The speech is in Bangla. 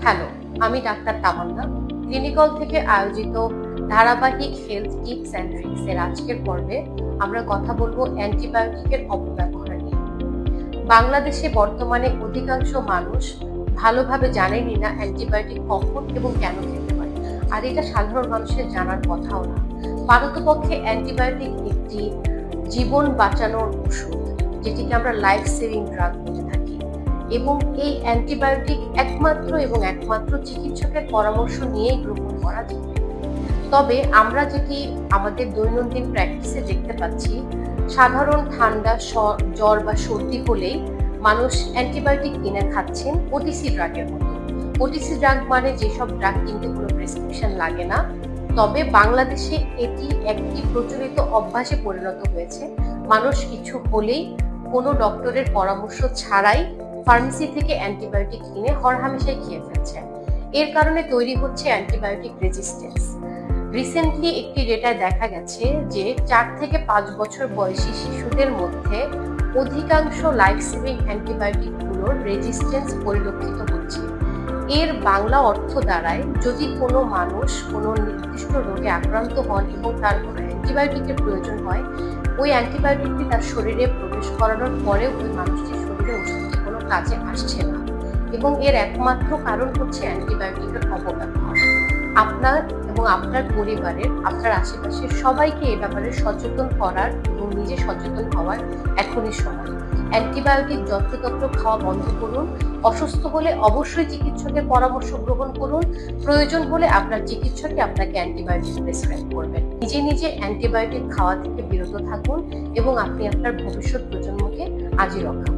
হ্যালো, আমি ডাক্তার তামান্না। ক্লিনিক্যাল থেকে আয়োজিত ধারাবাহিক হেলথ টিপস অ্যান্ড ট্রিক্স এর আজকের পর্বে আমরা কথা বলবো অ্যান্টিবায়োটিকের অপব্যবহার নিয়ে। বাংলাদেশে বর্তমানে অধিকাংশ মানুষ ভালোভাবে জানেনই না অ্যান্টিবায়োটিক কখন এবং কেন খেতে হয়, আর এটা সাধারণ মানুষের জানার কথাও না। পারতপক্ষে অ্যান্টিবায়োটিক একটি জীবন বাঁচানোর ওষুধ, যেটিকে আমরা লাইফ সেভিং ড্রাগ বলে থাকি, এবং এই অ্যান্টিবায়োটিক একমাত্র চিকিৎসকের পরামর্শ নিয়েই গ্রহণ করা যাবে। তবে আমরা যেটি আমাদের দৈনন্দিন প্র্যাকটিসে দেখতে পাচ্ছি, সাধারণ ঠান্ডা, জ্বর বা সর্দি হলেই মানুষ অ্যান্টিবায়োটিক কিনে খাচ্ছেন ওটিসি ড্রাগের মতো। ওটিসি ড্রাগ মানে যেসব ড্রাগ কিনতে কোনো প্রেসক্রিপশন লাগে না। তবে বাংলাদেশে এটি একটি প্রচলিত অভ্যাসে পরিণত হয়েছে। মানুষ কিছু হলেই কোনো ডক্টরের পরামর্শ ছাড়াই ফার্মেসি থেকে অ্যান্টিবায়োটিক কিনে হরহামেশাই খেয়ে ফেলছে। এর কারণে তৈরি হচ্ছে অ্যান্টিবায়োটিক রেজিস্ট্যান্স। রিসেন্টলি একটি ডেটায় দেখা গেছে যে 4 থেকে 5 বছর বয়সী শিশুদের মধ্যে অধিকাংশ লাইফ সেভিং অ্যান্টিবায়োটিকগুলোর রেজিস্ট্যান্স পরিলক্ষিত হচ্ছে। এর বাংলা অর্থ দাঁড়ায়, যদি কোনো মানুষ কোনো নির্দিষ্ট রোগে আক্রান্ত হন এবং তার কোনো অ্যান্টিবায়োটিকের প্রয়োজন হয়, ওই অ্যান্টিবায়োটিকটি তার শরীরে প্রবেশ করানোর পরেও ওই মানুষটির শরীরে ওষুধটি কোনো কাজে আসছে না, এবং এর একমাত্র কারণ হচ্ছে অ্যান্টিবায়োটিকের অপব্যবহার। আপনার এবং আপনার পরিবারের, আপনার আশেপাশের সবাইকে এ ব্যাপারে সচেতন করার এবং নিজে সচেতন হওয়ার এখনই সময়। অ্যান্টিবায়োটিক যত্রতত্র খাওয়া বন্ধ করুন। অসুস্থ হলে অবশ্যই চিকিৎসকের পরামর্শ গ্রহণ করুন। প্রয়োজন হলে আপনার চিকিৎসকই আপনাকে অ্যান্টিবায়োটিক প্রেসক্রাইব করবেন। নিজে নিজে অ্যান্টিবায়োটিক খাওয়া থেকে বিরত থাকুন এবং আপনি আপনার ভবিষ্যৎ প্রজন্মকে আজই রক্ষা